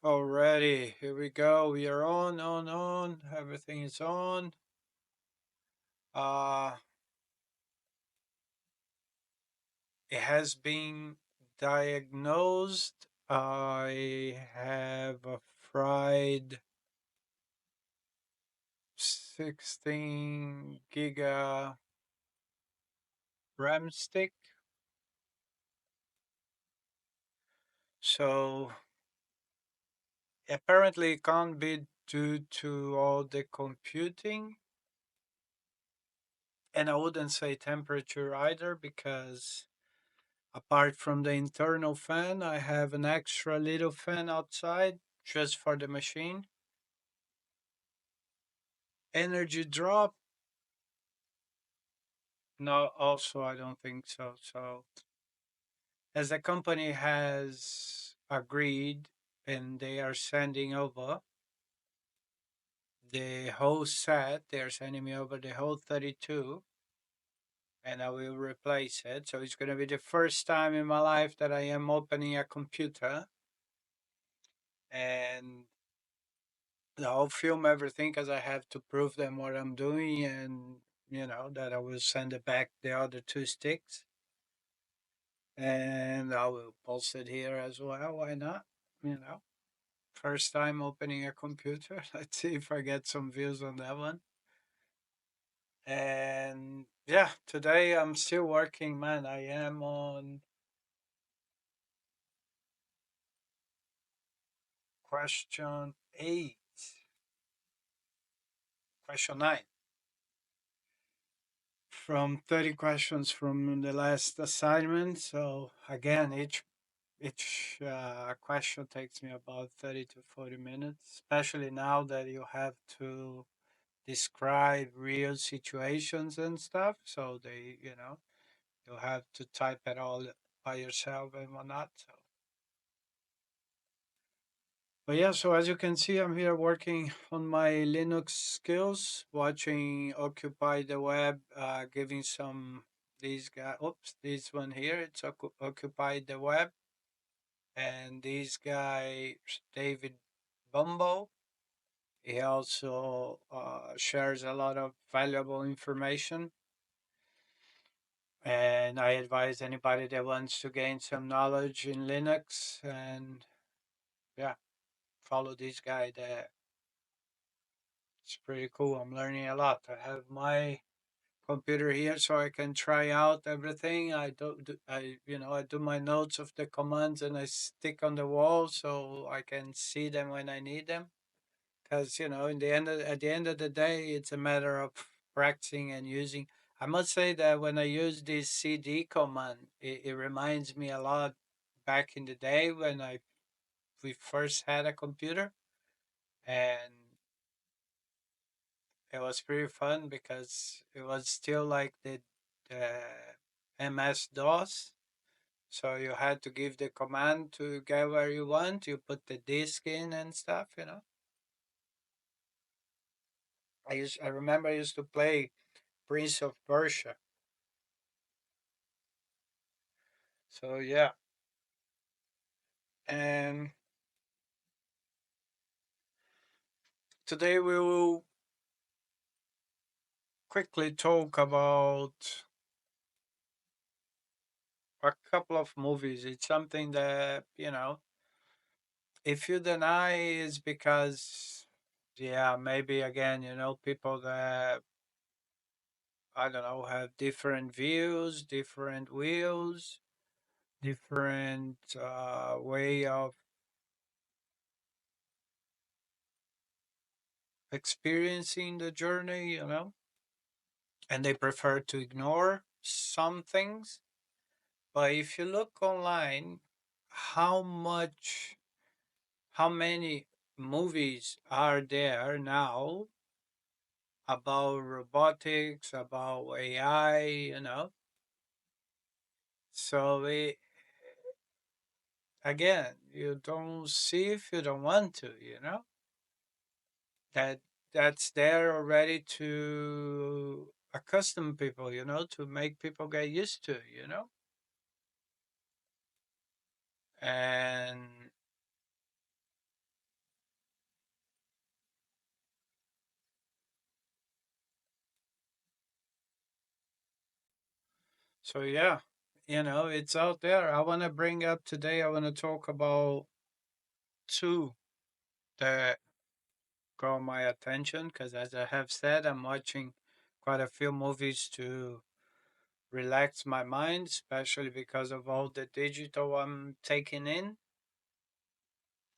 Alrighty, here we go. We are on. Everything is on. Uh, it has been diagnosed. I have a fried 16 giga RAM stick. So apparently it can't be due to all the computing. And I wouldn't say temperature either because apart from the internal fan, I have an extra little fan outside just for the machine. Energy drop? No, also I don't think so. So as the company has agreed and they are sending over the whole set, they are sending me over the whole 32 and I will replace it. So it's going to be the first time in my life that I am opening a computer and I'll film everything because I have to prove them what I'm doing and that I will send it back the other two sticks and I will post it here as well. Why not? You know, first time opening a computer. Let's see if I get some views on that one. And yeah, today I'm still working, man. I am on question 8, question 9 from 30 questions from the last assignment. So again, each question takes me about 30 to 40 minutes, especially now that you have to describe real situations and stuff. So you have to type it all by yourself and whatnot. So, but yeah, so as you can see, I'm here working on my Linux skills, watching Occupy the Web, giving some these guy. Oops, this one here. It's Occupy the Web, and this guy David Bumbo. He also shares a lot of valuable information. And I advise anybody that wants to gain some knowledge in Linux and yeah, follow this guy. That it's pretty cool. I'm learning a lot. I have my computer here so I can try out everything. I do my notes of the commands and I stick on the wall so I can see them when I need them. Because at the end of the day, it's a matter of practicing and using. I must say that when I use this cd command, it reminds me a lot back in the day when we first had a computer, and it was pretty fun because it was still like the MS DOS. So you had to give the command to get where you want. You put the disk in and stuff. I remember I used to play Prince of Persia. So yeah, and today we will quickly talk about a couple of movies. It's something that if you deny, is because yeah, maybe again, people that I don't know have different views, different wheels, different way of experiencing the journey, and they prefer to ignore some things. But if you look online, how much, how many movies are there now about robotics, about AI? So again, you don't see if you don't want to. that that's there already to accustom people, to make people get used to, and so yeah, it's out there. I want to bring up today. I want to talk about two that caught my attention because, as I have said, I'm watching quite a few movies to relax my mind, especially because of all the digital I'm taking in.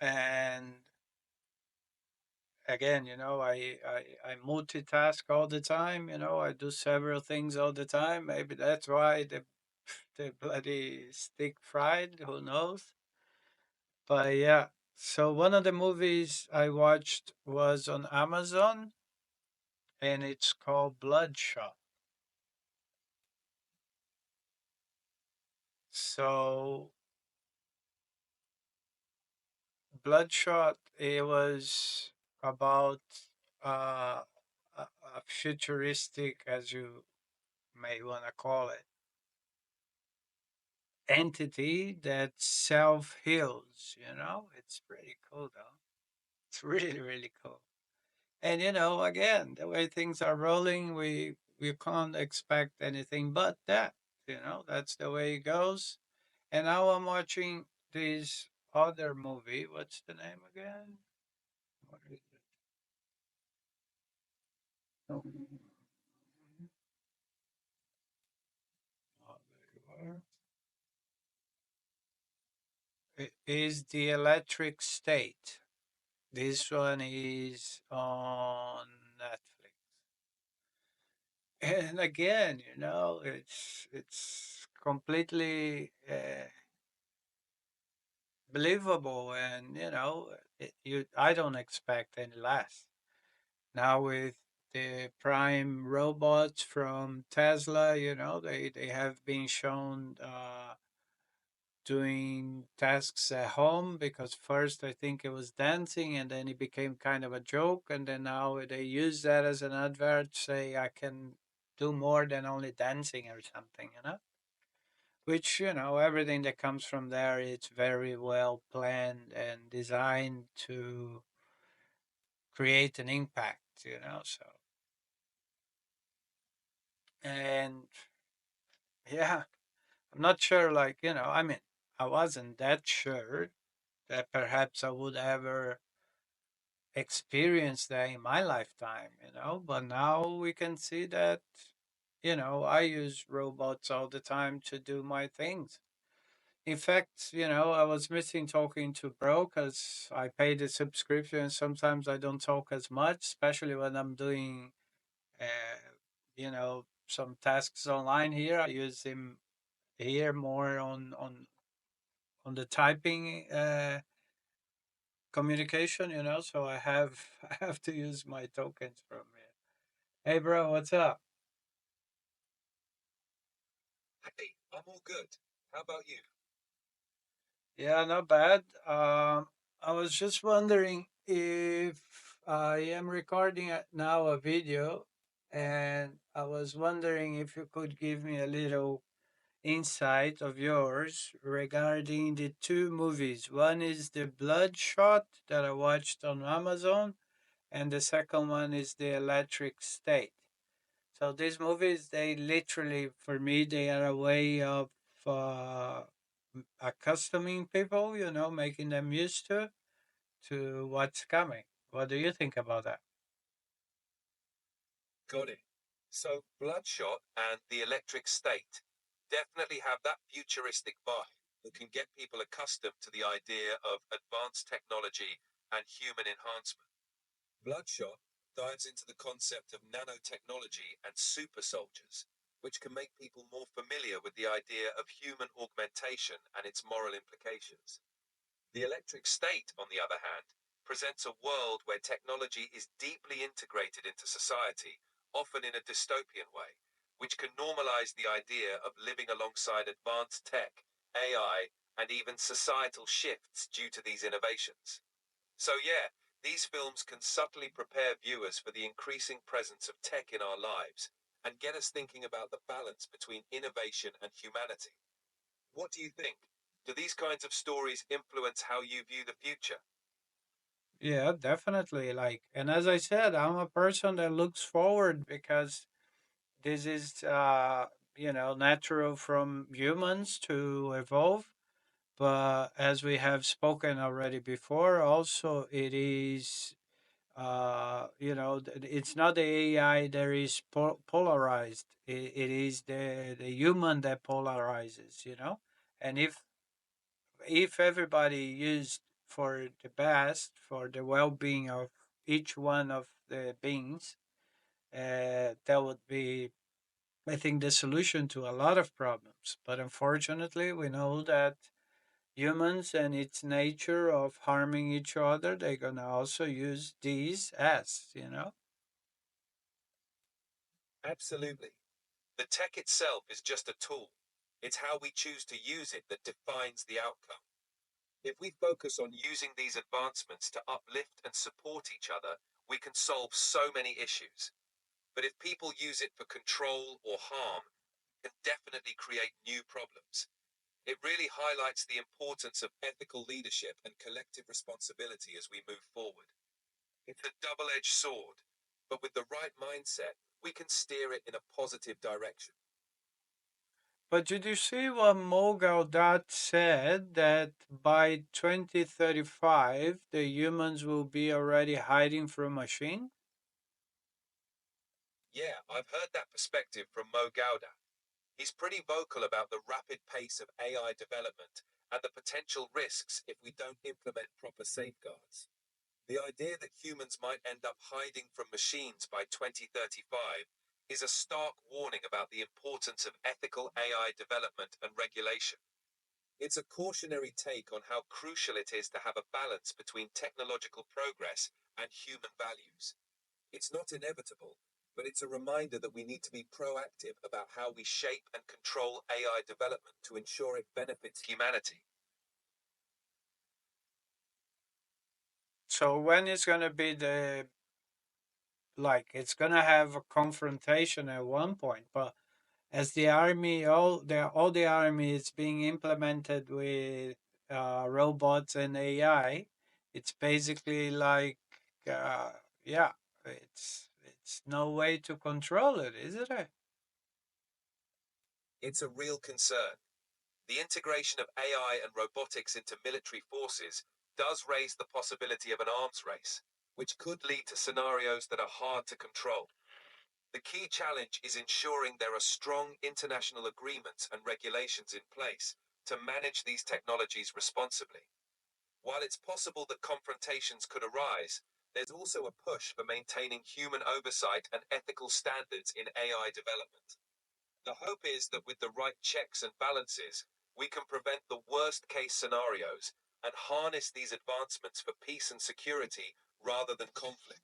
And again, I multitask all the time. I do several things all the time. Maybe that's why the bloody stick fried. Who knows? But yeah. So one of the movies I watched was on Amazon, and it's called Bloodshot. So Bloodshot, it was about uh, a futuristic, as you may want to call it, entity that self heals. It's pretty cool though. It's really really cool. And again, the way things are rolling, we can't expect anything but that. That's the way it goes. And now I'm watching this other movie. What's the name again? What is it? Oh, there you are. It is the Electric State. This one is on Netflix. And again, it's completely believable, and I don't expect any less. Now with the prime robots from Tesla, they have been shown doing tasks at home, because first I think it was dancing and then it became kind of a joke, and then now they use that as an advert, say I can do more than only dancing or something, which everything that comes from there, it's very well planned and designed to create an impact, so. And yeah, I'm not sure, like, I mean, I wasn't that sure that perhaps I would ever experience that in my lifetime, but now we can see that, I use robots all the time to do my things. In fact, I was missing talking to Bro because I pay the subscription. And sometimes I don't talk as much, especially when I'm doing, some tasks online here. I use him here more on the typing communication. So I have I have to use my tokens from here. Hey, bro, what's up? Hey, I'm all good. How about you? Yeah, not bad. I was just wondering if I am recording now a video, and I was wondering if you could give me a little insight of yours regarding the two movies. One is the Bloodshot that I watched on Amazon, and the second one is the Electric State. So these movies, they literally, for me, they are a way of uh, accustoming people, making them used to what's coming. What do you think about that? Got it. So, Bloodshot and the Electric State definitely have that futuristic vibe that can get people accustomed to the idea of advanced technology and human enhancement. Bloodshot dives into the concept of nanotechnology and super soldiers, which can make people more familiar with the idea of human augmentation and its moral implications. The electric state, on the other hand, presents a world where technology is deeply integrated into society, often in a dystopian way, which can normalize the idea of living alongside advanced tech, AI, and even societal shifts due to these innovations. So, yeah, These films can subtly prepare viewers for the increasing presence of tech in our lives and get us thinking about the balance between innovation and humanity. What do you think? Do these kinds of stories influence how you view the future? Yeah, definitely. Like, and as I said, I'm a person that looks forward because this is, natural from humans to evolve. But as we have spoken already before, also it is, it's not the AI that is polarized. It is the human that polarizes, And if everybody used for the best, for the well-being of each one of the beings, that would be, I think, the solution to a lot of problems. But unfortunately, we know that humans and its nature of harming each other, they're gonna also use these as. Absolutely. The tech itself is just a tool. It's how we choose to use it that defines the outcome. If we focus on using these advancements to uplift and support each other, we can solve so many issues. But if people use it for control or harm, it can definitely create new problems. It really highlights the importance of ethical leadership and collective responsibility as we move forward. It's a double edged sword, but with the right mindset, we can steer it in a positive direction. But did you see what Mogul Dot said that by 2035 the humans will be already hiding from machine? Yeah, I've heard that perspective from Mo Gauda. He's pretty vocal about the rapid pace of AI development and the potential risks if we don't implement proper safeguards. The idea that humans might end up hiding from machines by 2035 is a stark warning about the importance of ethical AI development and regulation. It's a cautionary take on how crucial it is to have a balance between technological progress and human values. It's not inevitable, but it's a reminder that we need to be proactive about how we shape and control AI development to ensure it benefits humanity. So when is gonna be it's gonna have a confrontation at one point, but as the army, all the army is being implemented with robots and AI, it's basically like, uh, yeah, it's no way to control it, is it? It's a real concern. The integration of AI and robotics into military forces does raise the possibility of an arms race, which could lead to scenarios that are hard to control. The key challenge is ensuring there are strong international agreements and regulations in place to manage these technologies responsibly. While it's possible that confrontations could arise, there's also a push for maintaining human oversight and ethical standards in AI development. The hope is that with the right checks and balances, we can prevent the worst case scenarios and harness these advancements for peace and security rather than conflict.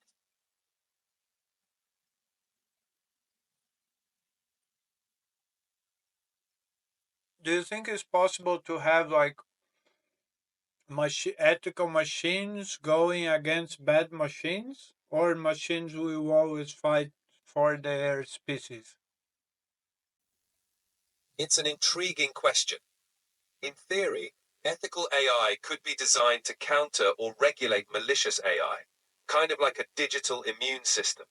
Do you think it's possible to have like ethical machines going against bad machines, or machines will always fight for their species? It's an intriguing question. In theory, ethical AI could be designed to counter or regulate malicious AI, kind of like a digital immune system.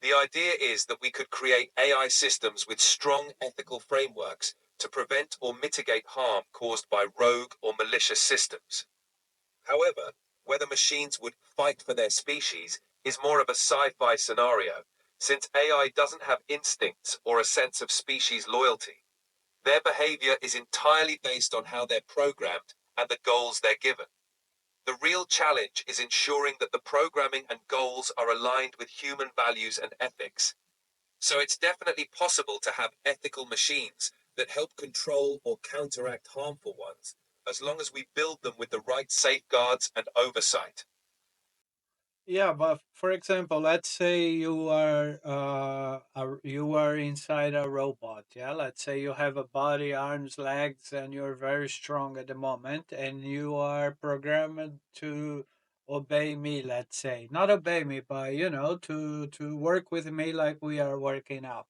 The idea is that we could create AI systems with strong ethical frameworks to prevent or mitigate harm caused by rogue or malicious systems. However, whether machines would fight for their species is more of a sci fi scenario, since AI doesn't have instincts or a sense of species loyalty. Their behavior is entirely based on how they're programmed and the goals they're given. The real challenge is ensuring that the programming and goals are aligned with human values and ethics. So it's definitely possible to have ethical machines that help control or counteract harmful ones, as long as we build them with the right safeguards and oversight. Yeah, but for example, let's say you are inside a robot. Yeah, let's say you have a body, arms, legs, and you're very strong at the moment, and you are programmed to obey me, let's say. Not obey me, but to work with me like we are working out.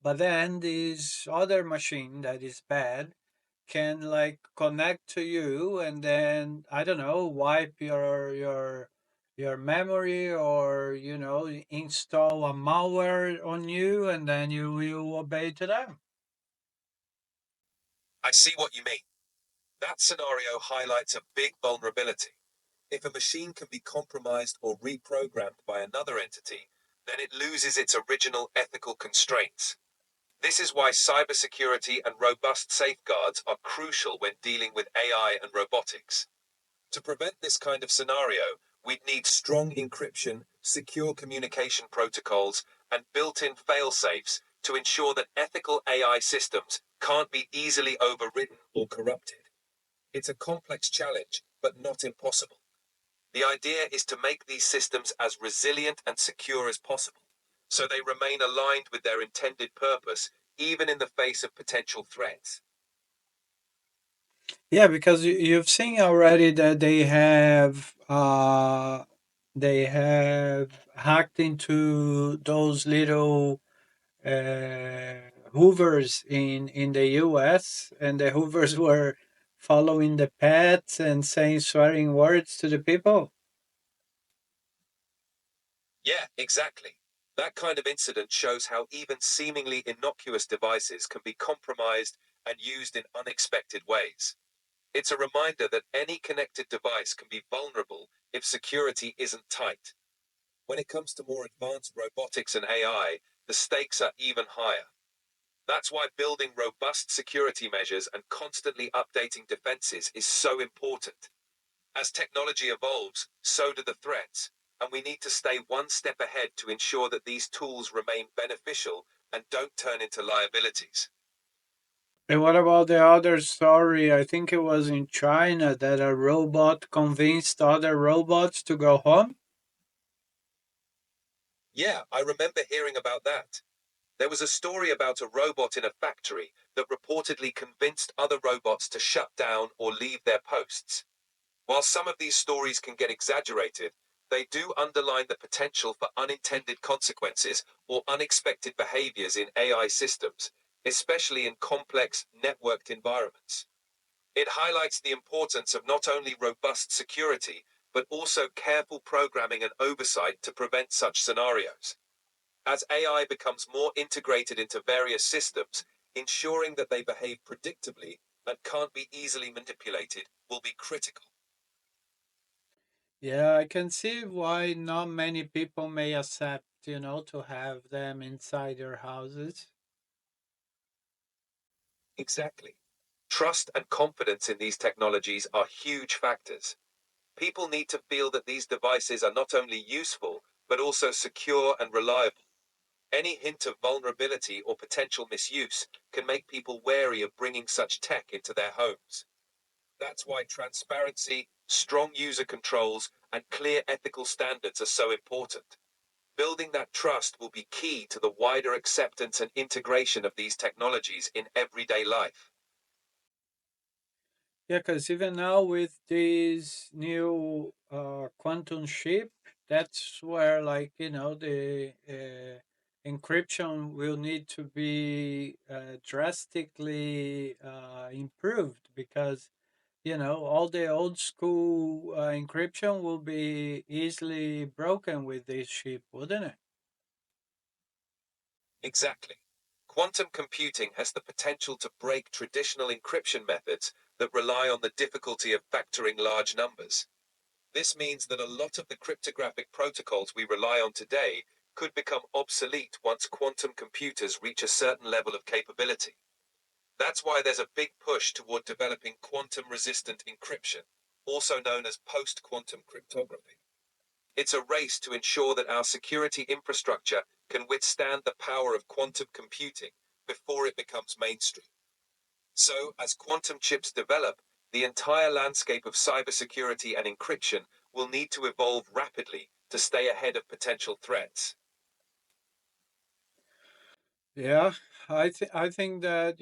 But then this other machine that is bad can like connect to you and then I don't know, wipe your memory or install a malware on you and then you will obey to them. I see what you mean. That scenario highlights a big vulnerability. If a machine can be compromised or reprogrammed by another entity, then it loses its original ethical constraints. This is why cybersecurity and robust safeguards are crucial when dealing with AI and robotics. To prevent this kind of scenario, we'd need strong encryption, secure communication protocols, and built-in fail-safes to ensure that ethical AI systems can't be easily overridden or corrupted. It's a complex challenge, but not impossible. The idea is to make these systems as resilient and secure as possible, so they remain aligned with their intended purpose, even in the face of potential threats. Yeah, because you've seen already that they have hacked into those little Hoovers in the US, and the Hoovers were following the pets and saying swearing words to the people. Yeah, exactly. That kind of incident shows how even seemingly innocuous devices can be compromised and used in unexpected ways. It's a reminder that any connected device can be vulnerable if security isn't tight. When it comes to more advanced robotics and AI, the stakes are even higher. That's why building robust security measures and constantly updating defenses is so important. As technology evolves, so do the threats, and we need to stay one step ahead to ensure that these tools remain beneficial and don't turn into liabilities. And what about the other story? I think it was in China that a robot convinced other robots to go home. Yeah, I remember hearing about that. There was a story about a robot in a factory that reportedly convinced other robots to shut down or leave their posts. While some of these stories can get exaggerated, they do underline the potential for unintended consequences or unexpected behaviors in AI systems, especially in complex, networked environments. It highlights the importance of not only robust security, but also careful programming and oversight to prevent such scenarios. As AI becomes more integrated into various systems, ensuring that they behave predictably and can't be easily manipulated will be critical. Yeah, I can see why not many people may accept, to have them inside their houses. Exactly. Trust and confidence in these technologies are huge factors. People need to feel that these devices are not only useful, but also secure and reliable. Any hint of vulnerability or potential misuse can make people wary of bringing such tech into their homes. That's why transparency, strong user controls, and clear ethical standards are so important. Building that trust will be key to the wider acceptance and integration of these technologies in everyday life. Yeah, because even now with this new quantum chip, that's where like the encryption will need to be drastically improved because all the old school encryption will be easily broken with this chip, wouldn't it? Exactly. Quantum computing has the potential to break traditional encryption methods that rely on the difficulty of factoring large numbers. This means that a lot of the cryptographic protocols we rely on today could become obsolete once quantum computers reach a certain level of capability. That's why there's a big push toward developing quantum resistant encryption, also known as post quantum cryptography. It's a race to ensure that our security infrastructure can withstand the power of quantum computing before it becomes mainstream. So, as quantum chips develop, the entire landscape of cybersecurity and encryption will need to evolve rapidly to stay ahead of potential threats. Yeah, I think that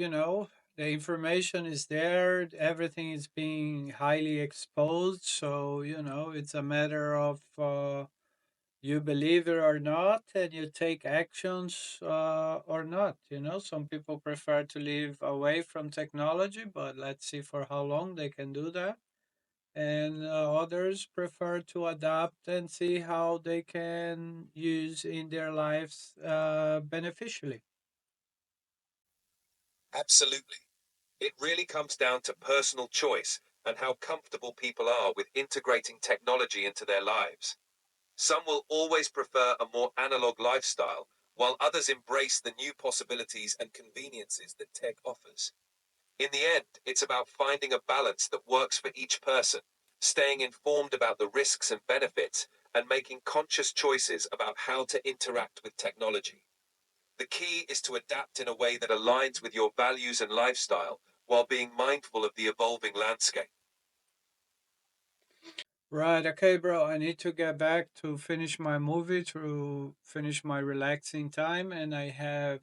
The information is there, everything is being highly exposed. So, it's a matter of you believe it or not, and you take actions or not. Some people prefer to live away from technology, but let's see for how long they can do that. And others prefer to adapt and see how they can use in their lives beneficially. Absolutely. It really comes down to personal choice and how comfortable people are with integrating technology into their lives. Some will always prefer a more analog lifestyle, while others embrace the new possibilities and conveniences that tech offers. In the end, it's about finding a balance that works for each person, staying informed about the risks and benefits, and making conscious choices about how to interact with technology. The key is to adapt in a way that aligns with your values and lifestyle while being mindful of the evolving landscape. Right, okay, bro. I need to get back to finish my movie, to finish my relaxing time, and I have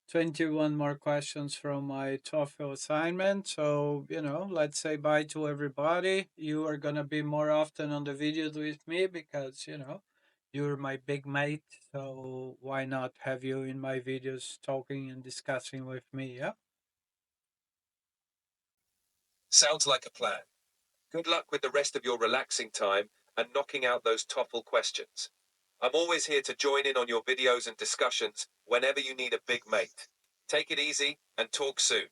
21 more questions from my TOEFL assignment. So, let's say bye to everybody. You are going to be more often on the videos with me because, you're my big mate. So, why not have you in my videos talking and discussing with me? Yeah. Sounds like a plan. Good luck with the rest of your relaxing time and knocking out those TOEFL questions. I'm always here to join in on your videos and discussions whenever you need a big mate. Take it easy and talk soon.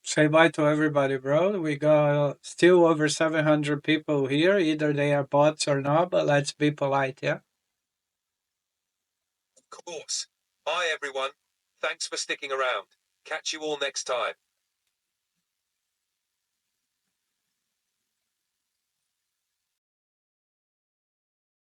Say bye to everybody, bro. We got still over 700 people here. Either they are bots or not, but let's be polite, yeah? Of course. Bye, everyone. Thanks for sticking around. Catch you all next time.